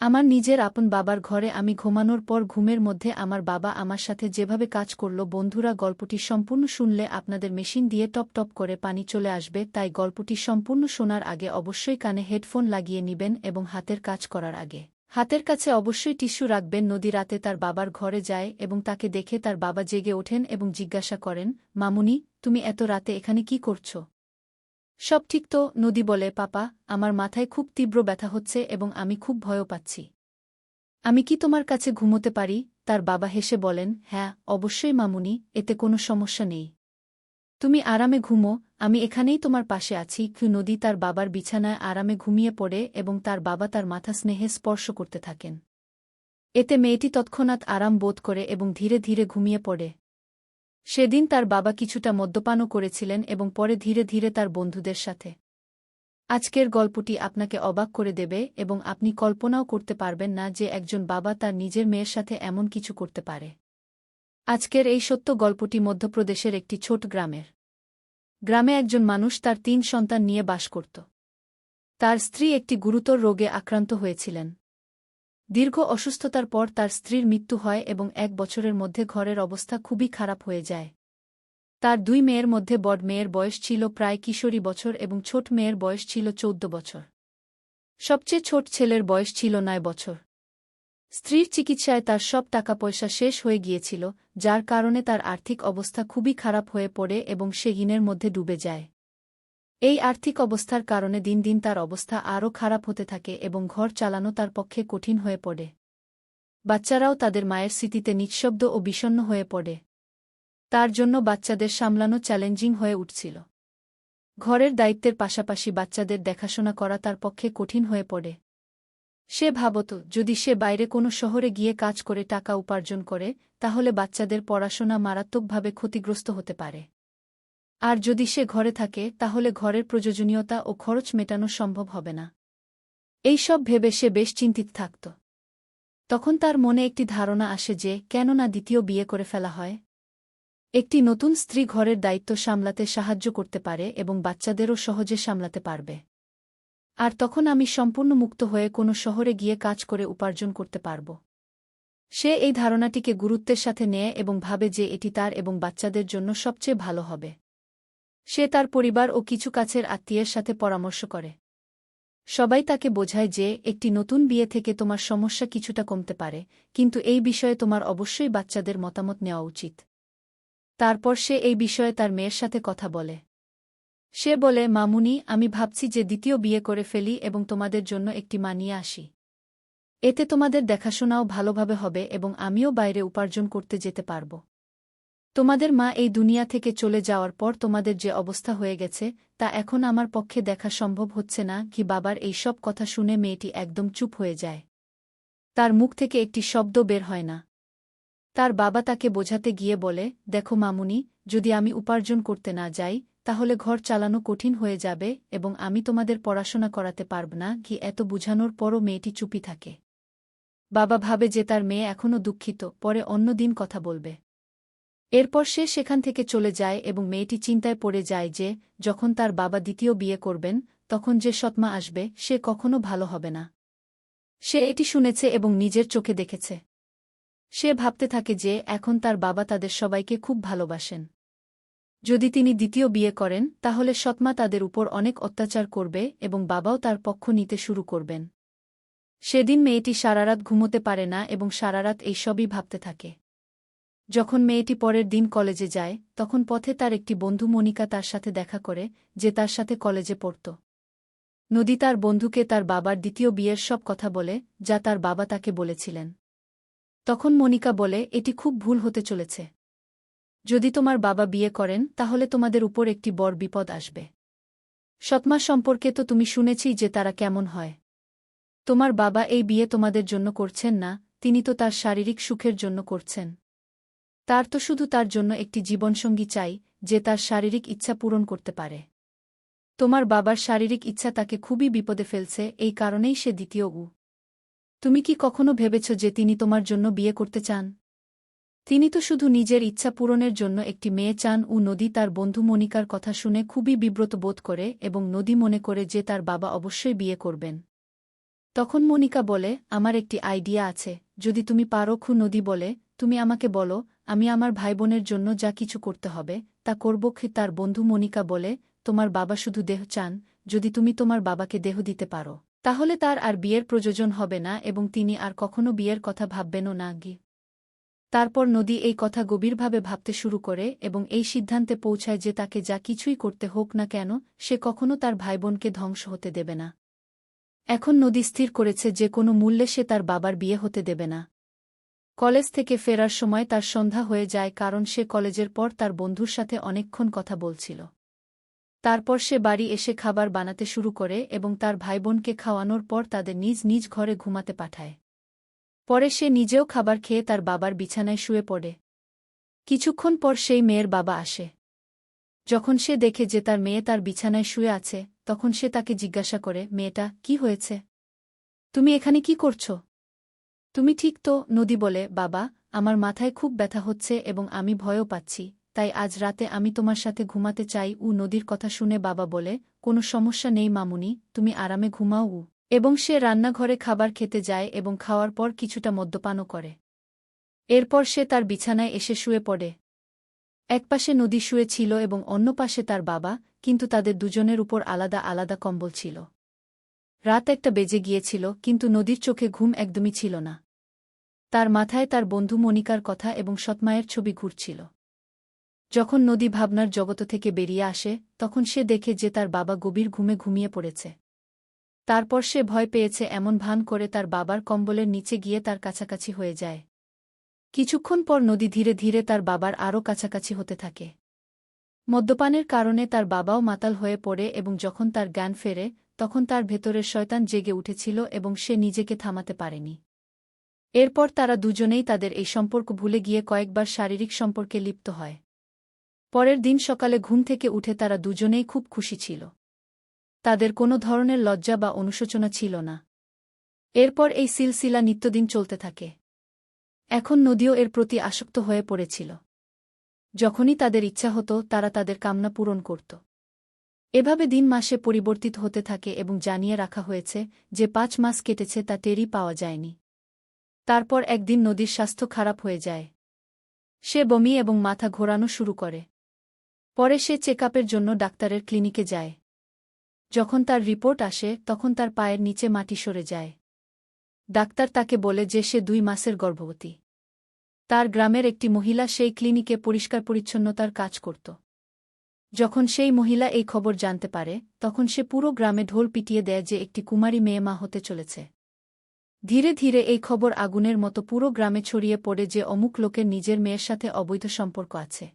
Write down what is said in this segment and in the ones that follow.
আমার নিজের আপন বাবার ঘরে আমি ঘুমানোর পর ঘুমের মধ্যে আমার বাবা আমার সাথে যেভাবে কাজ করল। বন্ধুরা, গল্পটি সম্পূর্ণ শুনলে আপনাদের মেশিন দিয়ে টপ টপ করে পানি চলে আসবে, তাই গল্পটি সম্পূর্ণ শোনার আগে অবশ্যই কানে হেডফোন লাগিয়ে নিবেন এবং হাতের কাজ করার আগে হাতের কাছে অবশ্যই টিস্যু রাখবেন। নদী রাতে তার বাবার ঘরে যায় এবং তাকে দেখে তার বাবা জেগে ওঠেন এবং জিজ্ঞাসা করেন, মামুনি, তুমি এত রাতে এখানে কি করছ? সব ঠিক তো? নদী বলে, পাপা, আমার মাথায় খুব তীব্র ব্যথা হচ্ছে এবং আমি খুব ভয়ও পাচ্ছি। আমি কি তোমার কাছে ঘুমোতে পারি? তার বাবা হেসে বলেন, হ্যাঁ, অবশ্যই মামুনি, এতে কোনো সমস্যা নেই। তুমি আরামে ঘুমো, আমি এখানেই তোমার পাশে আছি। নদী তার বাবার বিছানায় আরামে ঘুমিয়ে পড়ে এবং তার বাবা তার মাথা স্নেহে স্পর্শ করতে থাকেন। এতে মেয়েটি তৎক্ষণাৎ আরাম বোধ করে এবং ধীরে ধীরে ঘুমিয়ে পড়ে। সেদিন তার বাবা কিছুটা মদ্যপানও করেছিলেন এবং পরে ধীরে ধীরে তার বন্ধুদের সাথে। আজকের গল্পটি আপনাকে অবাক করে দেবে এবং আপনি কল্পনাও করতে পারবেন না যে একজন বাবা তার নিজের মেয়ের সাথে এমন কিছু করতে পারে। আজকের এই সত্য গল্পটি মধ্যপ্রদেশের একটি ছোট গ্রামের। গ্রামে একজন মানুষ তার ৩ সন্তান নিয়ে বাস করত। তার স্ত্রী একটি গুরুতর রোগে আক্রান্ত হয়েছিলেন। দীর্ঘ অসুস্থতার পর তার স্ত্রীর মৃত্যু হয় এবং ১ বছরের মধ্যে ঘরের অবস্থা খুবই খারাপ হয়ে যায়। তার ২ মেয়ের মধ্যে বড় মেয়ের বয়স ছিল প্রায় কিশোরী বছর এবং ছোট মেয়ের বয়স ছিল ১৪ বছর। সবচেয়ে ছোট ছেলের বয়স ছিল ৯ বছর। স্ত্রীর চিকিৎসায় তার সব টাকা পয়সা শেষ হয়ে গিয়েছিল, যার কারণে তার আর্থিক অবস্থা খুবই খারাপ হয়ে পড়ে এবং সে ঋণের মধ্যে ডুবে যায়। এই আর্থিক অবস্থার কারণে দিন দিন তার অবস্থা আরও খারাপ হতে থাকে এবং ঘর চালানো তার পক্ষে কঠিন হয়ে পড়ে। বাচ্চারাও তাদের মায়ের স্মৃতিতে নিঃশব্দ ও বিষণ্ণ হয়ে পড়ে। তার জন্য বাচ্চাদের সামলানো চ্যালেঞ্জিং হয়ে উঠছিল। ঘরের দায়িত্বের পাশাপাশি বাচ্চাদের দেখাশোনা করা তার পক্ষে কঠিন হয়ে পড়ে। সে ভাবত, যদি সে বাইরে কোনো শহরে গিয়ে কাজ করে টাকা উপার্জন করে, তাহলে বাচ্চাদের পড়াশোনা মারাত্মকভাবে ক্ষতিগ্রস্ত হতে পারে। আর যদি সে ঘরে থাকে, তাহলে ঘরের প্রয়োজনীয়তা ও খরচ মেটানো সম্ভব হবে না। এই সব ভেবে সে বেশ চিন্তিত থাকত। তখন তার মনে একটি ধারণা আসে যে, কেন না দ্বিতীয় বিয়ে করে ফেলা হয়? একটি নতুন স্ত্রী ঘরের দায়িত্ব সামলাতে সাহায্য করতে পারে এবং বাচ্চাদেরও সহজে সামলাতে পারবে। আর তখন আমি সম্পূর্ণ মুক্ত হয়ে কোনো শহরে গিয়ে কাজ করে উপার্জন করতে পারব। সে এই ধারণাটিকে গুরুত্বের সাথে নেয় এবং ভাবে যে এটি তার এবং বাচ্চাদের জন্য সবচেয়ে ভালো হবে। সে তার পরিবার ও কিছু কাছের আত্মীয়ের সাথে পরামর্শ করে। সবাই তাকে বোঝায় যে একটি নতুন বিয়ে থেকে তোমার সমস্যা কিছুটা কমতে পারে, কিন্তু এই বিষয়ে তোমার অবশ্যই বাচ্চাদের মতামত নেওয়া উচিত। তারপর সে এই বিষয়ে তার মেয়ের সাথে কথা বলে। সে বলে, মামুনি, আমি ভাবছি যে দ্বিতীয় বিয়ে করে ফেলি এবং তোমাদের জন্য একটি মা নিয়ে আসি। এতে তোমাদের দেখাশোনাও ভালোভাবে হবে এবং আমিও বাইরে উপার্জন করতে যেতে পারব। তোমাদের মা এই দুনিয়া থেকে চলে যাওয়ার পর তোমাদের যে অবস্থা হয়ে গেছে, তা এখন আমার পক্ষে দেখা সম্ভব হচ্ছে না। বাবার এই সব কথা শুনে মেয়েটি একদম চুপ হয়ে যায়। তার মুখ থেকে একটি শব্দ বের হয় না। তার বাবা তাকে বোঝাতে গিয়ে বলে, দেখো মামুনি, যদি আমি উপার্জন করতে না যাই, তাহলে ঘর চালানো কঠিন হয়ে যাবে এবং আমি তোমাদের পড়াশোনা করাতে পারব না। এত বুঝানোর পরও মেয়েটি চুপই থাকে। বাবা ভাবে যে তার মেয়ে এখনও দুঃখিত, পরে অন্য দিন কথা বলবে। এরপর সে সেখান থেকে চলে যায় এবং মেয়েটি চিন্তায় পড়ে যায় যে, যখন তার বাবা দ্বিতীয় বিয়ে করবেন, তখন যে সৎমা আসবে, সে কখনো ভালো হবে না। সে এটি শুনেছে এবং নিজের চোখে দেখেছে। সে ভাবতে থাকে যে এখন তার বাবা তাদের সবাইকে খুব ভালোবাসেন। যদি তিনি দ্বিতীয় বিয়ে করেন, তাহলে সৎমা তাদের উপর অনেক অত্যাচার করবে এবং বাবাও তার পক্ষ নিতে শুরু করবেন। সেদিন মেয়েটি সারারাত ঘুমোতে পারে না এবং সারারাত এইসবই ভাবতে থাকে। যখন মেয়েটি পরের দিন কলেজে যায়, তখন পথে তার একটি বন্ধু মনিকা তার সাথে দেখা করে, যে তার সাথে কলেজে পড়ত। নদী তার বন্ধুকে তার বাবার দ্বিতীয় বিয়ের সব কথা বলে, যা তার বাবা তাকে বলেছিলেন। তখন মনিকা বলে, এটি খুব ভুল হতে চলেছে। যদি তোমার বাবা বিয়ে করেন, তাহলে তোমাদের উপর একটি বড় বিপদ আসবে। সৎমা সম্পর্কে তো তুমি শুনেছি যে তারা কেমন হয়। তোমার বাবা এই বিয়ে তোমাদের জন্য করছেন না, তিনি তো তার শারীরিক সুখের জন্য করছেন। তার তো শুধু তার জন্য একটি জীবনসঙ্গী চাই, যে তার শারীরিক ইচ্ছা পূরণ করতে পারে। তোমার বাবার শারীরিক ইচ্ছা তাকে খুবই বিপদে ফেলছে, এই কারণেই সে দ্বিতীয় তুমি কি কখনো ভেবেছ যে তিনি তোমার জন্য বিয়ে করতে চান? তিনি তো শুধু নিজের ইচ্ছা পূরণের জন্য একটি মেয়ে চান। নদী তার বন্ধু মনিকার কথা শুনে খুবই বিব্রত বোধ করে এবং নদী মনে করে যে তার বাবা অবশ্যই বিয়ে করবেন। তখন মনিকা বলে, আমার একটি আইডিয়া আছে, যদি তুমি পারো। নদী বলে, তুমি আমাকে বলো, আমি আমার ভাইবোনের জন্য যা কিছু করতে হবে তা করব। তার বন্ধু মনিকা বলে, তোমার বাবা শুধু দেহ চান, যদি তুমি তোমার বাবাকে দেহ দিতে পারো তাহলে তার আর বিয়ের প্রয়োজন হবে না এবং তিনি আর কখনো বিয়ের কথা ভাববেনও না। তারপর নদী এই কথা গভীরভাবে ভাবতে শুরু করে এবং এই সিদ্ধান্তে পৌঁছায় যে তাকে যা কিছুই করতে হোক না কেন সে কখনো তার ভাইবোনকে ধ্বংস হতে দেবে না। এখন নদী স্থির করেছে যে কোনো মূল্যে সে তার বাবার বিয়ে হতে দেবে না। কলেজ থেকে ফেরার সময় তার সন্ধ্যা হয়ে যায় কারণ সে কলেজের পর তার বন্ধুর সাথে অনেকক্ষণ কথা বলছিল। তারপর সে বাড়ি এসে খাবার বানাতে শুরু করে এবং তার ভাইবোনকে খাওয়ানোর পর তাদের নিজ নিজ ঘরে ঘুমাতে পাঠায়। পরে সে নিজেও খাবার খেয়ে তার বাবার বিছানায় শুয়ে পড়ে। কিছুক্ষণ পর সেই মেয়ের বাবা আসে। যখন সে দেখে যে তার মেয়ে তার বিছানায় শুয়ে আছে তখন সে তাকে জিজ্ঞাসা করে, মেয়েটা, কি হয়েছে? তুমি এখানে কি করছ? তুমি ঠিক তো? নদী বলে, বাবা, আমার মাথায় খুব ব্যথা হচ্ছে এবং আমি ভয়ও পাচ্ছি, তাই আজ রাতে আমি তোমার সাথে ঘুমাতে চাই। নদীর কথা শুনে বাবা বলে, কোনো সমস্যা নেই মামুনি, তুমি আরামে ঘুমাও। এবং সে রান্নাঘরে খাবার খেতে যায় এবং খাওয়ার পর কিছুটা মদ্যপানও করে। এরপর সে তার বিছানায় এসে শুয়ে পড়ে। একপাশে নদী শুয়ে ছিল এবং অন্য পাশে তার বাবা, কিন্তু তাদের দুজনের উপর আলাদা আলাদা কম্বল ছিল। রাত 1টা বেজে গিয়েছিল কিন্তু নদীর চোখে ঘুম একদমই ছিল না। তার মাথায় তার বন্ধু মনিকার কথা এবং সৎমায়ের ছবি ঘুরছিল। যখন নদী ভাবনার জগত থেকে বেরিয়ে আসে তখন সে দেখে যে তার বাবা গভীর ঘুমে ঘুমিয়ে পড়েছে। তারপর সে ভয় পেয়েছে এমন ভান করে তার বাবার কম্বলের নিচে গিয়ে তার কাছাকাছি হয়ে যায়। কিছুক্ষণ পর নদী ধীরে ধীরে তার বাবার আরও কাছাকাছি হতে থাকে। মদ্যপানের কারণে তার বাবাও মাতাল হয়ে পড়ে এবং যখন তার জ্ঞান ফেরে তখন তার ভেতরের শয়তান জেগে উঠেছিল এবং সে নিজেকে থামাতে পারেনি। এরপর তারা দুজনেই তাদের এই সম্পর্ক ভুলে গিয়ে কয়েকবার শারীরিক সম্পর্কে লিপ্ত হয়। পরের দিন সকালে ঘুম থেকে উঠে তারা দুজনেই খুব খুশি ছিল। তাদের কোনো ধরনের লজ্জা বা অনুশোচনা ছিল না। এরপর এই সিলসিলা নিত্যদিন চলতে থাকে। এখন নদীও এর প্রতি আসক্ত হয়ে পড়েছিল। যখনই তাদের ইচ্ছা হতো তারা তাদের কামনা পূরণ করত। এভাবে দিন মাসে পরিবর্তিত হতে থাকে এবং জানিয়ে রাখা হয়েছে যে 5 মাস কেটেছে তা টেরই পাওয়া যায়নি। তারপর একদিন নদীর স্বাস্থ্য খারাপ হয়ে যায়। সে বমি এবং মাথা ঘোরানো শুরু করে। পরে সে চেকআপের জন্য ডাক্তারের ক্লিনিকে যায়। যখন তার রিপোর্ট আসে তখন তার পায়ের নিচে মাটি সরে যায়। ডাক্তার তাকে বলে যে সে 2 মাসের গর্ভবতী। তার গ্রামের একটি মহিলা সেই ক্লিনিকে পরিষ্কার পরিচ্ছন্নতার কাজ করত। যখন সেই মহিলা এই খবর জানতে পারে তখন সে পুরো গ্রামে ঢোল পিটিয়ে দেয় যে একটি কুমারী মেয়ে মা হতে চলেছে। ধীরে ধীরে এই খবর আগুনের মতো পুরো গ্রামে ছড়িয়ে পড়ে যে অমুক লোকের নিজের মেয়ের সাথে অবৈধ সম্পর্ক আছে।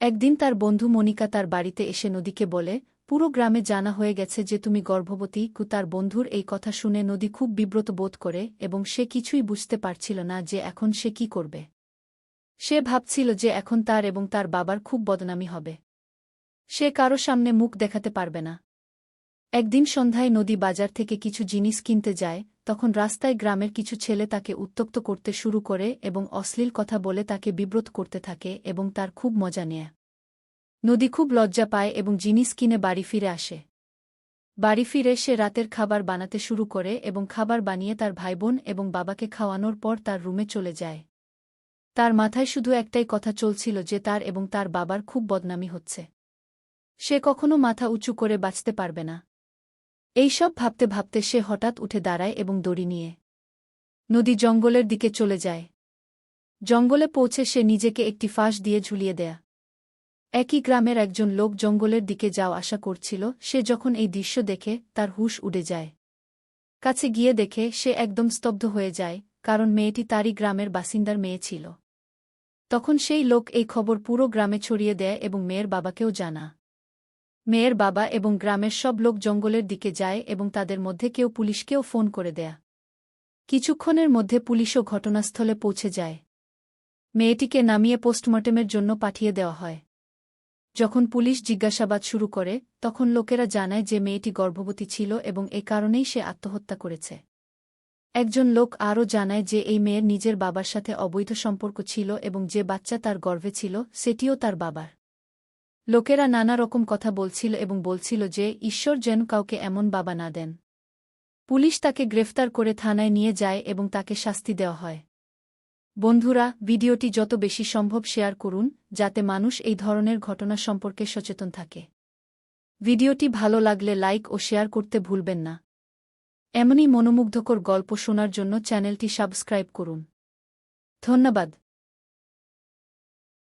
একদিন তার বন্ধু মনিকা তার বাড়িতে এসে নদীকে বলে, পুরো গ্রামে জানা হয়ে গেছে যে তুমি গর্ভবতী। তার বন্ধুর এই কথা শুনে নদী খুব বিব্রত বোধ করে এবং সে কিছুই বুঝতে পারছিল না যে এখন সে কি করবে। সে ভাবছিল যে এখন তার এবং তার বাবার খুব বদনামি হবে। সে কারো সামনে মুখ দেখাতে পারবে না। একদিন সন্ধ্যায় নদী বাজার থেকে কিছু জিনিস কিনতে যায়, তখন রাস্তায় গ্রামের কিছু ছেলে তাকে উত্ত্যক্ত করতে শুরু করে এবং অশ্লীল কথা বলে তাকে বিব্রত করতে থাকে এবং তার খুব মজা নেয়। নদী খুব লজ্জা পায় এবং জিনিস কিনে বাড়ি ফিরে আসে। বাড়ি ফিরে সে রাতের খাবার বানাতে শুরু করে এবং খাবার বানিয়ে তার ভাইবোন এবং বাবাকে খাওয়ানোর পর তার রুমে চলে যায়। তার মাথায় শুধু একটাই কথা চলছিল যে তার এবং তার বাবার খুব বদনামি হচ্ছে। সে কখনো মাথা উঁচু করে বাঁচতে পারবে না। এইসব ভাবতে ভাবতে সে হঠাৎ উঠে দাঁড়ায় এবং দড়ি নিয়ে নদী জঙ্গলের দিকে চলে যায়। জঙ্গলে পৌঁছে সে নিজেকে একটি ফাঁস দিয়ে ঝুলিয়ে দেয়। একই গ্রামের একজন লোক জঙ্গলের দিকে যাওয়া আসা করছিল। সে যখন এই দৃশ্য দেখে তার হুঁশ উড়ে যায়। কাছে গিয়ে দেখে সে একদম স্তব্ধ হয়ে যায়, কারণ মেয়েটি তারই গ্রামের বাসিন্দার মেয়ে ছিল। তখন সেই লোক এই খবর পুরো গ্রামে ছড়িয়ে দেয় এবং মেয়ের বাবাকেও জানা। মেয়ের বাবা এবং গ্রামের সব লোক জঙ্গলের দিকে যায় এবং তাদের মধ্যে কেউ পুলিশকেও ফোন করে দেয়। কিছুক্ষণের মধ্যে পুলিশও ঘটনাস্থলে পৌঁছে যায়। মেয়েটিকে নামিয়ে পোস্টমর্টেমের জন্য পাঠিয়ে দেওয়া হয়। যখন পুলিশ জিজ্ঞাসাবাদ শুরু করে তখন লোকেরা জানায় যে মেয়েটি গর্ভবতী ছিল এবং এ কারণেই সে আত্মহত্যা করেছে। একজন লোক আরও জানায় যে এই মেয়ের নিজের বাবার সাথে অবৈধ সম্পর্ক ছিল এবং যে বাচ্চা তার গর্ভে ছিল সেটিও তার বাবার। লোকেরা নানা রকম কথা বলছিল এবং বলছিল যে ঈশ্বর যেন কাউকে এমন বাবা না দেন। পুলিশ তাকে গ্রেফতার করে থানায় নিয়ে যায় এবং তাকে শাস্তি দেওয়া হয়। বন্ধুরা, ভিডিওটি যত বেশি সম্ভব শেয়ার করুন, যাতে মানুষ এই ধরনের ঘটনা সম্পর্কে সচেতন থাকে। ভিডিওটি ভালো লাগলে লাইক ও শেয়ার করতে ভুলবেন না। এমনই মনোমুগ্ধকর গল্প শোনার জন্য চ্যানেলটি সাবস্ক্রাইব করুন। ধন্যবাদ।